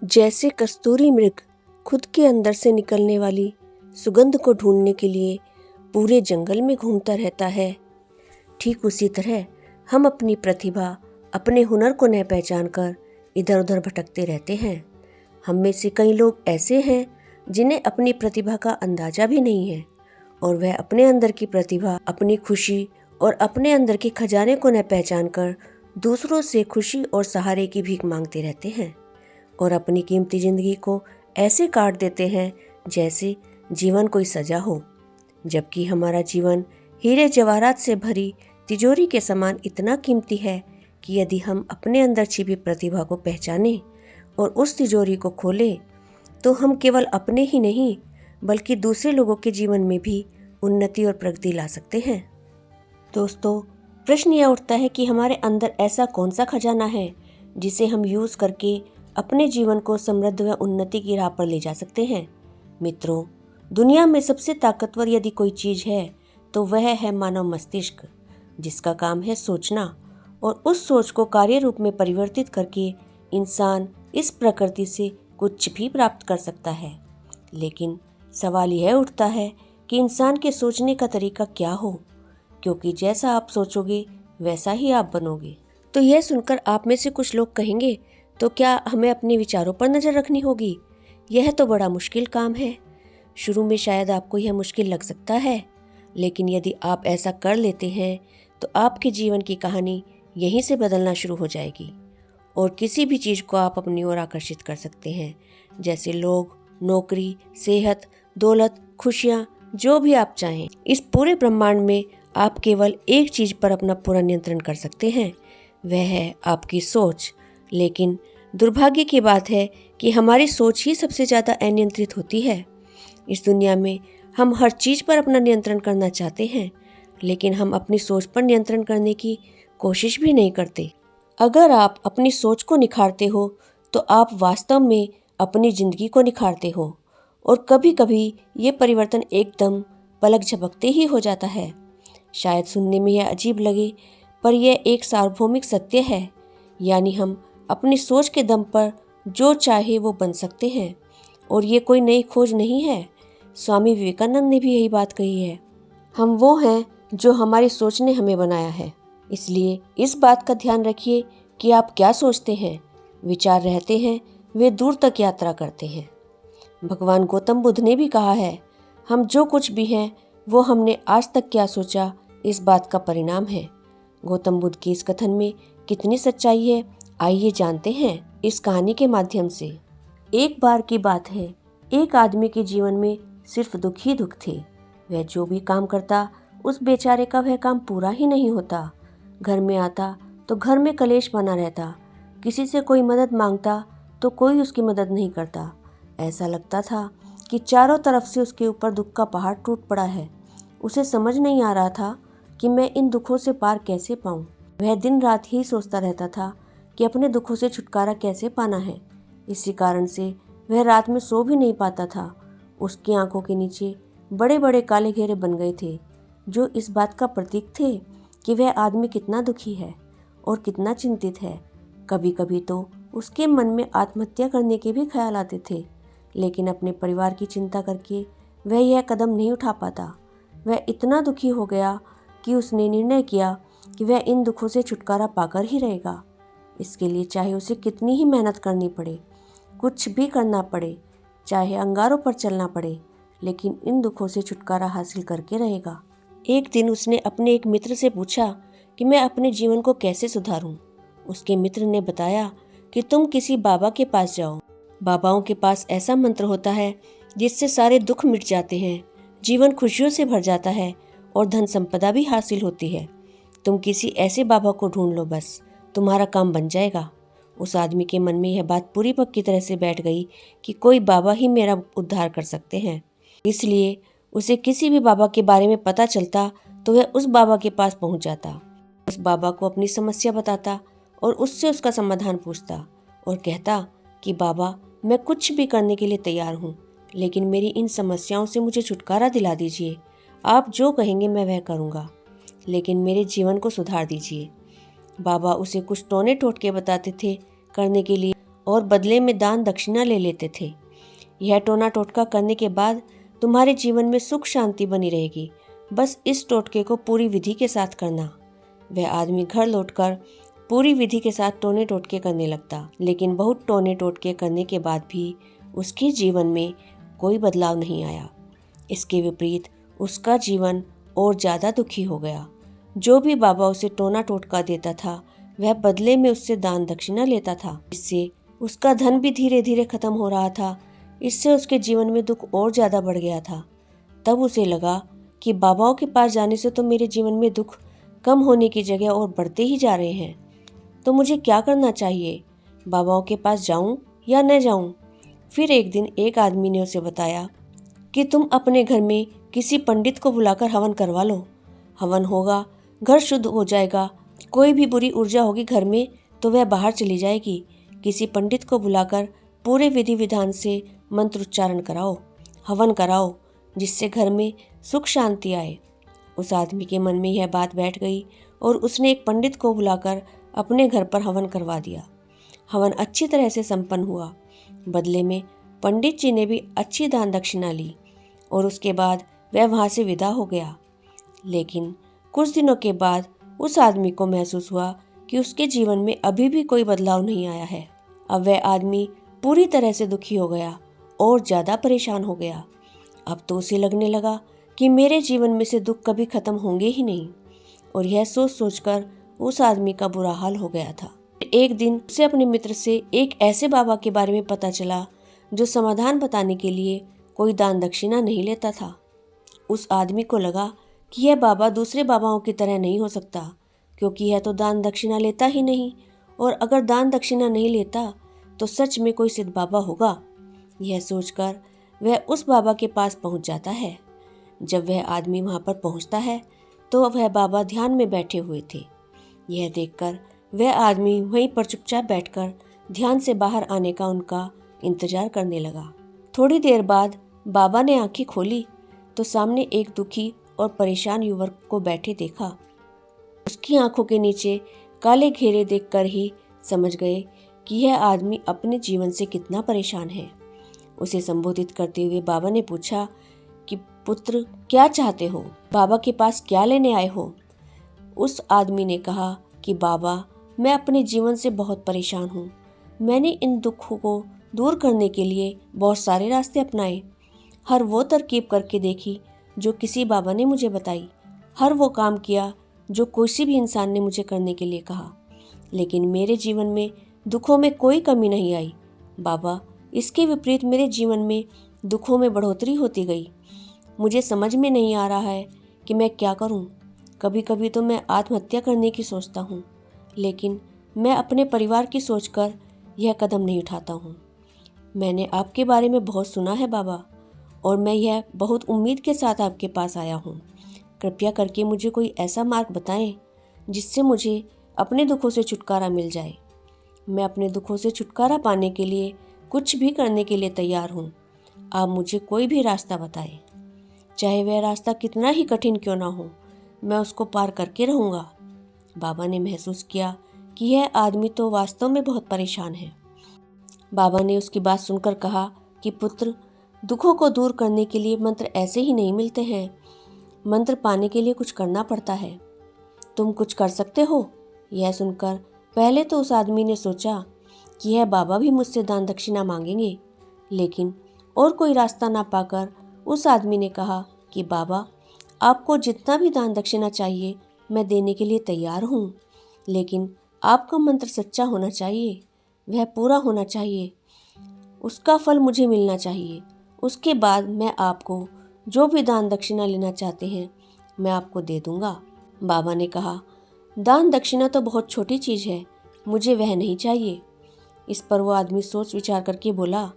जैसे कस्तूरी मृग खुद के अंदर से निकलने वाली सुगंध को ढूंढने के लिए पूरे जंगल में घूमता रहता है, ठीक उसी तरह हम अपनी प्रतिभा, अपने हुनर को न पहचान कर इधर उधर भटकते रहते हैं। हम में से कई लोग ऐसे हैं जिन्हें अपनी प्रतिभा का अंदाजा भी नहीं है और वह अपने अंदर की प्रतिभा, अपनी खुशी और अपने अंदर के खजाने को न पहचान कर दूसरों से खुशी और सहारे की भीख मांगते रहते हैं और अपनी कीमती जिंदगी को ऐसे काट देते हैं जैसे जीवन कोई सजा हो, जबकि हमारा जीवन हीरे जवाहरात से भरी तिजोरी के समान इतना कीमती है कि यदि हम अपने अंदर छिपी प्रतिभा को पहचानें और उस तिजोरी को खोलें तो हम केवल अपने ही नहीं बल्कि दूसरे लोगों के जीवन में भी उन्नति और प्रगति ला सकते हैं। दोस्तों, प्रश्न यह उठता है कि हमारे अंदर ऐसा कौन सा खजाना है जिसे हम यूज़ करके अपने जीवन को समृद्ध व उन्नति की राह पर ले जा सकते हैं। मित्रों, दुनिया में सबसे ताकतवर यदि कोई चीज़ है तो वह है मानव मस्तिष्क, जिसका काम है सोचना और उस सोच को कार्य रूप में परिवर्तित करके इंसान इस प्रकृति से कुछ भी प्राप्त कर सकता है। लेकिन सवाल यह उठता है कि इंसान के सोचने का तरीका क्या हो, क्योंकि जैसा आप सोचोगे वैसा ही आप बनोगे। तो यह सुनकर आप में से कुछ लोग कहेंगे, तो क्या हमें अपने विचारों पर नज़र रखनी होगी? यह तो बड़ा मुश्किल काम है। शुरू में शायद आपको यह मुश्किल लग सकता है, लेकिन यदि आप ऐसा कर लेते हैं तो आपके जीवन की कहानी यहीं से बदलना शुरू हो जाएगी और किसी भी चीज़ को आप अपनी ओर आकर्षित कर सकते हैं, जैसे लोग, नौकरी, सेहत, दौलत, खुशियाँ, जो भी आप चाहें। इस पूरे ब्रह्मांड में आप केवल एक चीज़ पर अपना पूरा नियंत्रण कर सकते हैं, वह है आपकी सोच। लेकिन दुर्भाग्य की बात है कि हमारी सोच ही सबसे ज़्यादा अनियंत्रित होती है। इस दुनिया में हम हर चीज़ पर अपना नियंत्रण करना चाहते हैं, लेकिन हम अपनी सोच पर नियंत्रण करने की कोशिश भी नहीं करते। अगर आप अपनी सोच को निखारते हो तो आप वास्तव में अपनी ज़िंदगी को निखारते हो और कभी कभी ये परिवर्तन एकदम पलक झपकते ही हो जाता है। शायद सुनने में यह अजीब लगे, पर यह एक सार्वभौमिक सत्य है, यानी हम अपनी सोच के दम पर जो चाहे वो बन सकते हैं और ये कोई नई खोज नहीं है। स्वामी विवेकानंद ने भी यही बात कही है, हम वो हैं जो हमारी सोच ने हमें बनाया है। इसलिए इस बात का ध्यान रखिए कि आप क्या सोचते हैं। विचार रहते हैं, वे दूर तक यात्रा करते हैं। भगवान गौतम बुद्ध ने भी कहा है, हम जो कुछ भी हैं वो हमने आज तक क्या सोचा इस बात का परिणाम है। गौतम बुद्ध के इस कथन में कितनी सच्चाई है, आइए जानते हैं इस कहानी के माध्यम से। एक बार की बात है, एक आदमी के जीवन में सिर्फ दुख ही दुख थे। वह जो भी काम करता उस बेचारे का वह काम पूरा ही नहीं होता। घर में आता तो घर में कलेश बना रहता, किसी से कोई मदद मांगता तो कोई उसकी मदद नहीं करता। ऐसा लगता था कि चारों तरफ से उसके ऊपर दुख का पहाड़ टूट पड़ा है। उसे समझ नहीं आ रहा था कि मैं इन दुखों से पार कैसे पाऊँ। वह दिन रात ही सोचता रहता था कि अपने दुखों से छुटकारा कैसे पाना है। इसी कारण से वह रात में सो भी नहीं पाता था। उसकी आंखों के नीचे बड़े बड़े काले घेरे बन गए थे, जो इस बात का प्रतीक थे कि वह आदमी कितना दुखी है और कितना चिंतित है। कभी कभी तो उसके मन में आत्महत्या करने के भी ख्याल आते थे, लेकिन अपने परिवार की चिंता करके वह यह कदम नहीं उठा पाता। वह इतना दुखी हो गया कि उसने निर्णय किया कि वह इन दुखों से छुटकारा पाकर ही रहेगा। इसके लिए चाहे उसे कितनी ही मेहनत करनी पड़े, कुछ भी करना पड़े, चाहे अंगारों पर चलना पड़े, लेकिन इन दुखों से छुटकारा हासिल करके रहेगा। एक दिन उसने अपने एक मित्र से पूछा कि मैं अपने जीवन को कैसे सुधारूं। उसके मित्र ने बताया कि तुम किसी बाबा के पास जाओ। बाबाओं के पास ऐसा मंत्र होता है जिससे सारे दुख मिट जाते हैं, जीवन खुशियों से भर जाता है और धन संपदा भी हासिल होती है। तुम किसी ऐसे बाबा को ढूंढ लो, बस तुम्हारा काम बन जाएगा। उस आदमी के मन में यह बात पूरी पक्की तरह से बैठ गई कि कोई बाबा ही मेरा उद्धार कर सकते हैं। इसलिए उसे किसी भी बाबा के बारे में पता चलता तो वह उस बाबा के पास पहुंच जाता, उस बाबा को अपनी समस्या बताता और उससे उसका समाधान पूछता और कहता कि बाबा, मैं कुछ भी करने के लिए तैयार हूँ, लेकिन मेरी इन समस्याओं से मुझे छुटकारा दिला दीजिए। आप जो कहेंगे मैं वह करूँगा, लेकिन मेरे जीवन को सुधार दीजिए। बाबा उसे कुछ टोने टोटके बताते थे करने के लिए और बदले में दान दक्षिणा ले लेते थे। यह टोना टोटका करने के बाद तुम्हारे जीवन में सुख शांति बनी रहेगी। बस इस टोटके को पूरी विधि के साथ करना। वह आदमी घर लौटकर पूरी विधि के साथ टोने टोटके करने लगता, लेकिन बहुत टोने टोटके करने के बाद भी उसके जीवन में कोई बदलाव नहीं आया। इसके विपरीत उसका जीवन और ज़्यादा दुखी हो गया। जो भी बाबा उसे टोना टोटका देता था, वह बदले में उससे दान दक्षिणा लेता था। इससे उसका धन भी धीरे धीरे खत्म हो रहा था। इससे उसके जीवन में दुख और ज़्यादा बढ़ गया था। तब उसे लगा कि बाबाओं के पास जाने से तो मेरे जीवन में दुख कम होने की जगह और बढ़ते ही जा रहे हैं। तो मुझे क्या करना चाहिए? बाबाओं के पास जाऊं या न जाऊं? फिर एक दिन एक आदमी ने उसे बताया कि तुम अपने घर में किसी पंडित को बुलाकर हवन करवा लो। हवन होगा, घर शुद्ध हो जाएगा। कोई भी बुरी ऊर्जा होगी घर में तो वह बाहर चली जाएगी। किसी पंडित को बुलाकर पूरे विधि विधान से मंत्र उच्चारण कराओ, हवन कराओ, जिससे घर में सुख शांति आए। उस आदमी के मन में यह बात बैठ गई और उसने एक पंडित को बुलाकर अपने घर पर हवन करवा दिया। हवन अच्छी तरह से संपन्न हुआ। बदले में पंडित जी ने भी अच्छी दान दक्षिणा ली और उसके बाद वह वहाँ से विदा हो गया। लेकिन कुछ दिनों के बाद उस आदमी को महसूस हुआ कि उसके जीवन में अभी भी कोई बदलाव नहीं आया है। अब वह आदमी पूरी तरह से दुखी हो गया और ज़्यादा परेशान हो गया। अब तो उसे लगने लगा कि मेरे जीवन में से दुख कभी खत्म होंगे ही नहीं, और यह सोच सोचकर उस आदमी का बुरा हाल हो गया था। एक दिन उसे अपने मित्र से एक ऐसे बाबा के बारे में पता चला जो समाधान बताने के लिए कोई दान दक्षिणा नहीं लेता था। उस आदमी को लगा कि यह बाबा दूसरे बाबाओं की तरह नहीं हो सकता, क्योंकि यह तो दान दक्षिणा लेता ही नहीं, और अगर दान दक्षिणा नहीं लेता तो सच में कोई सिद्ध बाबा होगा। यह सोचकर वह उस बाबा के पास पहुंच जाता है। जब वह आदमी वहां पर पहुंचता है तो वह बाबा ध्यान में बैठे हुए थे। यह देखकर वह आदमी वहीं पर चुपचाप बैठकर ध्यान से बाहर आने का उनका इंतजार करने लगा। थोड़ी देर बाद बाबा ने आंखें खोली तो सामने एक दुखी और परेशान युवक को बैठे देखा। उसकी आंखों के नीचे काले घेरे देखकर ही समझ गए कि यह आदमी अपने जीवन से कितना परेशान है। उसे संबोधित करते हुए बाबा ने पूछा कि पुत्र, क्या चाहते हो? बाबा के पास क्या लेने आए हो? उस आदमी ने कहा कि बाबा, मैं अपने जीवन से बहुत परेशान हूँ। मैंने इन दुखों को दूर करने के लिए बहुत सारे रास्ते अपनाए। हर वो तरकीब करके देखी जो किसी बाबा ने मुझे बताई। हर वो काम किया जो किसी भी इंसान ने मुझे करने के लिए कहा, लेकिन मेरे जीवन में दुखों में कोई कमी नहीं आई। बाबा, इसके विपरीत मेरे जीवन में दुखों में बढ़ोतरी होती गई। मुझे समझ में नहीं आ रहा है कि मैं क्या करूं। कभी कभी तो मैं आत्महत्या करने की सोचता हूं, लेकिन मैं अपने परिवार की सोचकर यह कदम नहीं उठाता हूं। मैंने आपके बारे में बहुत सुना है बाबा, और मैं यह बहुत उम्मीद के साथ आपके पास आया हूं। कृपया करके मुझे कोई ऐसा मार्ग बताएं जिससे मुझे अपने दुखों से छुटकारा मिल जाए। मैं अपने दुखों से छुटकारा पाने के लिए कुछ भी करने के लिए तैयार हूँ। आप मुझे कोई भी रास्ता बताएं, चाहे वह रास्ता कितना ही कठिन क्यों ना हो, मैं उसको पार करके रहूँगा। बाबा ने महसूस किया कि यह आदमी तो वास्तव में बहुत परेशान है। बाबा ने उसकी बात सुनकर कहा कि पुत्र, दुखों को दूर करने के लिए मंत्र ऐसे ही नहीं मिलते हैं। मंत्र पाने के लिए कुछ करना पड़ता है। तुम कुछ कर सकते हो? यह सुनकर पहले तो उस आदमी ने सोचा कि यह बाबा भी मुझसे दान दक्षिणा मांगेंगे, लेकिन और कोई रास्ता ना पाकर उस आदमी ने कहा कि बाबा, आपको जितना भी दान दक्षिणा चाहिए मैं देने के लिए तैयार हूँ, लेकिन आपका मंत्र सच्चा होना चाहिए, वह पूरा होना चाहिए, उसका फल मुझे मिलना चाहिए। उसके बाद मैं आपको जो भी दान दक्षिणा लेना चाहते हैं मैं आपको दे दूँगा। बाबा ने कहा, दान दक्षिणा तो बहुत छोटी चीज़ है, मुझे वह नहीं चाहिए। इस पर वो आदमी सोच विचार करके बोला,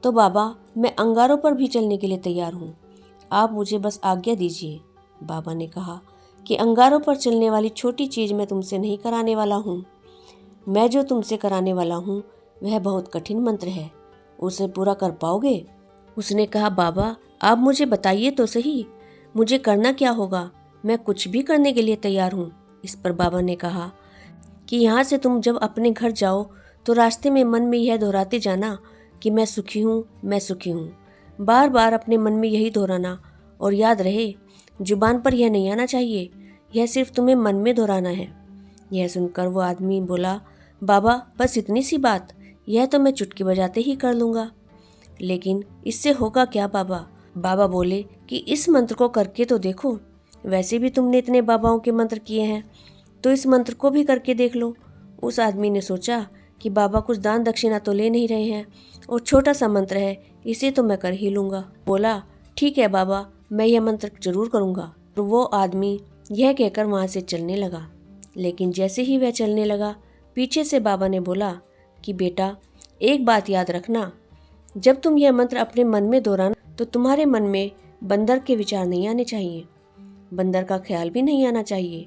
तो बाबा, मैं अंगारों पर भी चलने के लिए तैयार हूँ, आप मुझे बस आज्ञा दीजिए। बाबा ने कहा कि अंगारों पर चलने वाली छोटी चीज़ मैं तुमसे नहीं कराने वाला हूँ। मैं जो तुमसे कराने वाला हूँ वह बहुत कठिन मंत्र है, उसे पूरा कर पाओगे? उसने कहा, बाबा, आप मुझे बताइए तो सही, मुझे करना क्या होगा? मैं कुछ भी करने के लिए तैयार हूँ। इस पर बाबा ने कहा कि यहाँ से तुम जब अपने घर जाओ तो रास्ते में मन में यह दोहराते जाना कि मैं सुखी हूँ, मैं सुखी हूँ। बार बार अपने मन में यही दोहराना, और याद रहे जुबान पर यह नहीं आना चाहिए, यह सिर्फ तुम्हें मन में दोहराना है। यह सुनकर वो आदमी बोला, बाबा बस इतनी सी बात, यह तो मैं चुटकी बजाते ही कर लूँगा। लेकिन इससे होगा क्या बाबा? बाबा बोले कि इस मंत्र को करके तो देखो, वैसे भी तुमने इतने बाबाओं के मंत्र किए हैं, तो इस मंत्र को भी करके देख लो। उस आदमी ने सोचा कि बाबा कुछ दान दक्षिणा तो ले नहीं रहे हैं, और छोटा सा मंत्र है, इसे तो मैं कर ही लूँगा। बोला, ठीक है बाबा, मैं यह मंत्र जरूर करूँगा। तो वो आदमी यह कहकर वहाँ से चलने लगा। लेकिन जैसे ही वह चलने लगा, पीछे से बाबा ने बोला कि बेटा एक बात याद रखना, जब तुम यह मंत्र अपने मन में दोहराना तो तुम्हारे मन में बंदर के विचार नहीं आने चाहिए, बंदर का ख्याल भी नहीं आना चाहिए,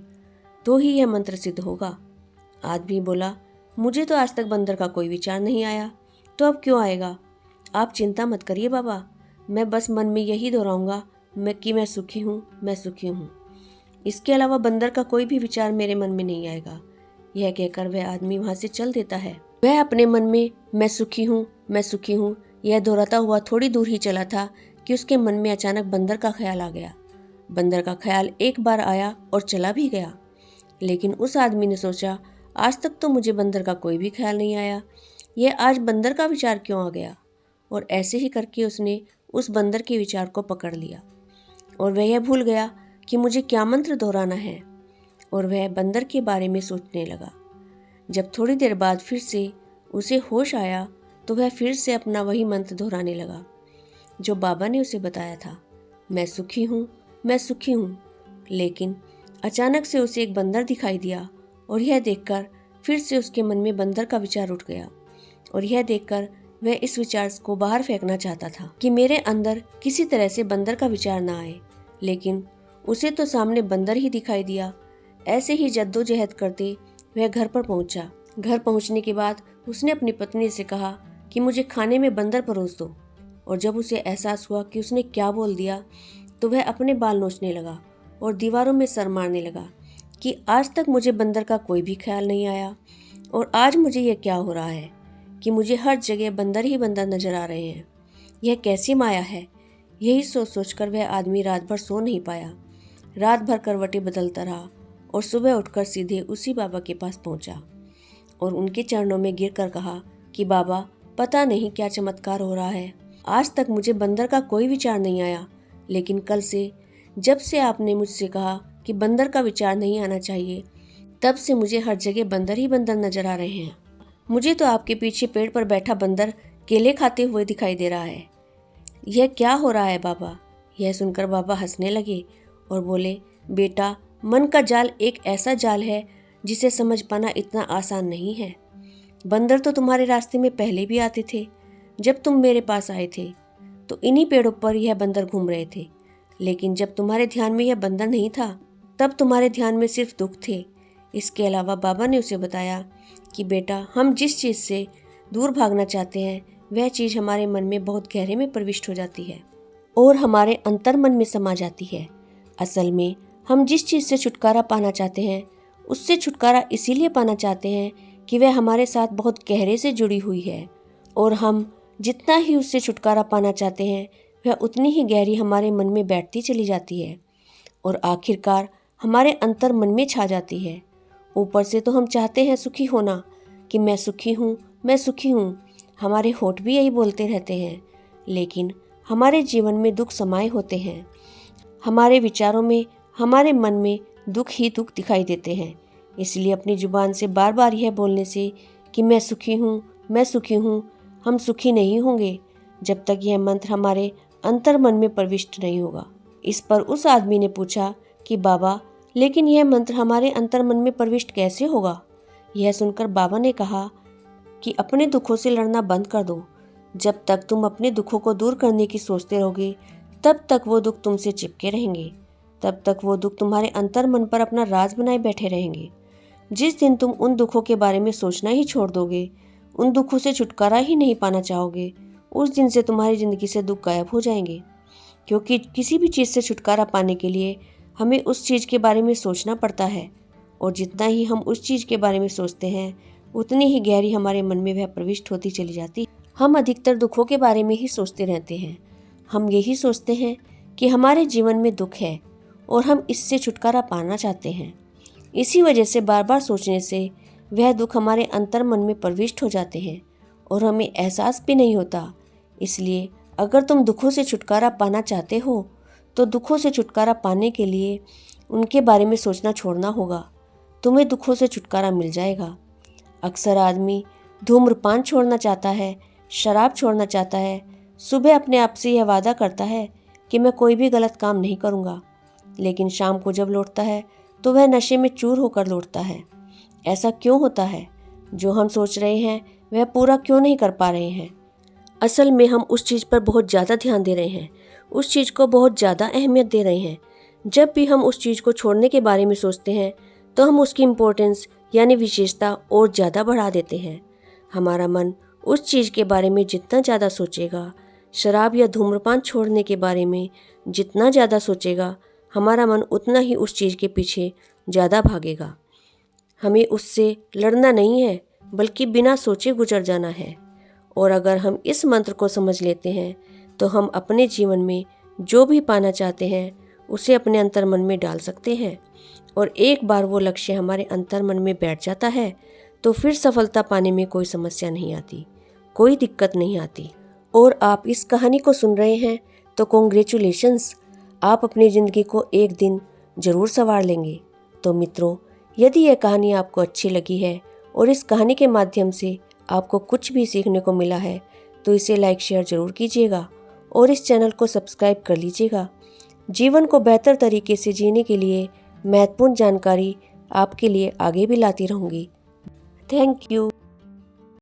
तो ही यह मंत्र सिद्ध होगा। आदमी बोला, मुझे तो आज तक बंदर का कोई विचार नहीं आया, तो अब क्यों आएगा? आप चिंता मत करिए बाबा, मैं बस मन में यही दोहराऊंगा कि मैं सुखी हूँ, मैं सुखी हूँ। इसके अलावा बंदर का कोई भी विचार मेरे मन में नहीं आएगा। यह कहकर वह आदमी वहाँ से चल देता है। वह अपने मन में मैं सुखी हूँ, मैं सुखी हूँ यह दोहराता हुआ थोड़ी दूर ही चला था कि उसके मन में अचानक बंदर का ख्याल आ गया। बंदर का ख्याल एक बार आया और चला भी गया। लेकिन उस आदमी ने सोचा, आज तक तो मुझे बंदर का कोई भी ख्याल नहीं आया, यह आज बंदर का विचार क्यों आ गया? और ऐसे ही करके उसने उस बंदर के विचार को पकड़ लिया, और वह यह भूल गया कि मुझे क्या मंत्र दोहराना है, और वह बंदर के बारे में सोचने लगा। जब थोड़ी देर बाद फिर से उसे होश आया तो वह फिर से अपना वही मंत्र दोहराने लगा जो बाबा ने उसे बताया था, मैं सुखी हूँ, मैं सुखी हूँ। लेकिन अचानक से उसे एक बंदर दिखाई दिया, और यह देखकर फिर से उसके मन में बंदर का विचार उठ गया, और यह देखकर वह इस विचार को बाहर फेंकना चाहता था कि मेरे अंदर किसी तरह से बंदर का विचार ना आए। लेकिन उसे तो सामने बंदर ही दिखाई दिया। ऐसे ही जद्दोजहद करते वह घर पर पहुंचा। घर पहुंचने के बाद उसने अपनी पत्नी से कहा कि मुझे खाने में बंदर परोस दो। और जब उसे एहसास हुआ कि उसने क्या बोल दिया, तो वह अपने बाल नोचने लगा और दीवारों में सर मारने लगा कि आज तक मुझे बंदर का कोई भी ख्याल नहीं आया, और आज मुझे यह क्या हो रहा है कि मुझे हर जगह बंदर ही बंदर नजर आ रहे हैं। यह कैसी माया है? यही सोच सोचकर वह आदमी रात भर सो नहीं पाया। रात भर करवटें बदलता रहा, और सुबह उठकर सीधे उसी बाबा के पास पहुंचा और उनके चरणों में गिरकर कहा कि बाबा, पता नहीं क्या चमत्कार हो रहा है, आज तक मुझे बंदर का कोई विचार नहीं आया, लेकिन कल से जब से आपने मुझसे कहा कि बंदर का विचार नहीं आना चाहिए, तब से मुझे हर जगह बंदर ही बंदर नजर आ रहे हैं। मुझे तो आपके पीछे पेड़ पर बैठा बंदर केले खाते हुए दिखाई दे रहा है। यह क्या हो रहा है बाबा? यह सुनकर बाबा हंसने लगे और बोले, बेटा, मन का जाल एक ऐसा जाल है जिसे समझ पाना इतना आसान नहीं है। बंदर तो तुम्हारे रास्ते में पहले भी आते थे। जब तुम मेरे पास आए थे तो इन्हीं पेड़ों पर यह बंदर घूम रहे थे, लेकिन जब तुम्हारे ध्यान में यह बंदर नहीं था, तब तुम्हारे ध्यान में सिर्फ दुख थे। इसके अलावा बाबा ने उसे बताया कि बेटा, हम जिस चीज़ से दूर भागना चाहते हैं वह चीज़ हमारे मन में बहुत गहरे में प्रविष्ट हो जाती है और हमारे अंतर मन में समा जाती है। असल में हम जिस चीज़ से छुटकारा पाना चाहते हैं उससे छुटकारा इसीलिए पाना चाहते हैं कि वह हमारे साथ बहुत गहरे से जुड़ी हुई है, और हम जितना ही उससे छुटकारा पाना चाहते हैं वह उतनी ही गहरी हमारे मन में बैठती चली जाती है और आखिरकार हमारे अंतर मन में छा जाती है। ऊपर से तो हम चाहते हैं सुखी होना कि मैं सुखी हूँ, मैं सुखी हूँ, हमारे होठ भी यही बोलते रहते हैं, लेकिन हमारे जीवन में दुख समाये होते हैं। हमारे विचारों में, हमारे मन में दुख ही दुख दिखाई देते हैं। इसलिए अपनी जुबान से बार बार यह बोलने से कि मैं सुखी हूँ, मैं सुखी हूँ, हम सुखी नहीं होंगे जब तक यह मंत्र हमारे अंतर मन में प्रविष्ट नहीं होगा। इस पर उस आदमी ने पूछा कि बाबा, लेकिन यह मंत्र हमारे अंतर मन में प्रविष्ट कैसे होगा? यह सुनकर बाबा ने कहा कि अपने दुखों से लड़ना बंद कर दो। जब तक तुम अपने दुखों को दूर करने की सोचते रहोगे, तब तक वो दुख तुमसे चिपके रहेंगे, तब तक वो दुख तुम्हारे अंतर मन पर अपना राज बनाए बैठे रहेंगे। जिस दिन तुम उन दुखों के बारे में सोचना ही छोड़ दोगे, उन दुखों से छुटकारा ही नहीं पाना चाहोगे, उस दिन से तुम्हारी ज़िंदगी से दुख गायब हो जाएंगे। क्योंकि किसी भी चीज़ से छुटकारा पाने के लिए हमें उस चीज़ के बारे में सोचना पड़ता है, और जितना ही हम उस चीज़ के बारे में सोचते हैं उतनी ही गहरी हमारे मन में वह प्रविष्ट होती चली जाती। हम अधिकतर दुखों के बारे में ही सोचते रहते हैं। हम यही सोचते हैं कि हमारे जीवन में दुख है और हम इससे छुटकारा पाना चाहते हैं। इसी वजह से बार बार सोचने से वह दुख हमारे अंतर मन में प्रविष्ट हो जाते हैं और हमें एहसास भी नहीं होता। इसलिए अगर तुम दुखों से छुटकारा पाना चाहते हो तो दुखों से छुटकारा पाने के लिए उनके बारे में सोचना छोड़ना होगा। तुम्हें दुखों से छुटकारा मिल जाएगा। अक्सर आदमी धूम्रपान छोड़ना चाहता है, शराब छोड़ना चाहता है, सुबह अपने आप से यह वादा करता है कि मैं कोई भी गलत काम नहीं करूँगा, लेकिन शाम को जब लौटता है तो वह नशे में चूर होकर लौटता है। ऐसा क्यों होता है? जो हम सोच रहे हैं वह पूरा क्यों नहीं कर पा रहे हैं? असल में हम उस चीज़ पर बहुत ज़्यादा ध्यान दे रहे हैं, उस चीज़ को बहुत ज़्यादा अहमियत दे रहे हैं। जब भी हम उस चीज़ को छोड़ने के बारे में सोचते हैं तो हम उसकी इम्पोर्टेंस यानी विशेषता और ज़्यादा बढ़ा देते हैं। हमारा मन उस चीज़ के बारे में जितना ज़्यादा सोचेगा, शराब या धूम्रपान छोड़ने के बारे में जितना ज़्यादा सोचेगा, हमारा मन उतना ही उस चीज़ के पीछे ज़्यादा भागेगा। हमें उससे लड़ना नहीं है, बल्कि बिना सोचे गुजर जाना है। और अगर हम इस मंत्र को समझ लेते हैं तो हम अपने जीवन में जो भी पाना चाहते हैं उसे अपने अंतर मन में डाल सकते हैं। और एक बार वो लक्ष्य हमारे अंतर मन में बैठ जाता है तो फिर सफलता पाने में कोई समस्या नहीं आती, कोई दिक्कत नहीं आती। और आप इस कहानी को सुन रहे हैं तो कॉन्ग्रेचुलेशंस, आप अपनी ज़िंदगी को एक दिन ज़रूर संवार लेंगे। तो मित्रों, यदि यह कहानी आपको अच्छी लगी है और इस कहानी के माध्यम से आपको कुछ भी सीखने को मिला है तो इसे लाइक शेयर ज़रूर कीजिएगा और इस चैनल को सब्सक्राइब कर लीजिएगा। जीवन को बेहतर तरीके से जीने के लिए महत्वपूर्ण जानकारी आपके लिए आगे भी लाती रहूँगी। Thank you.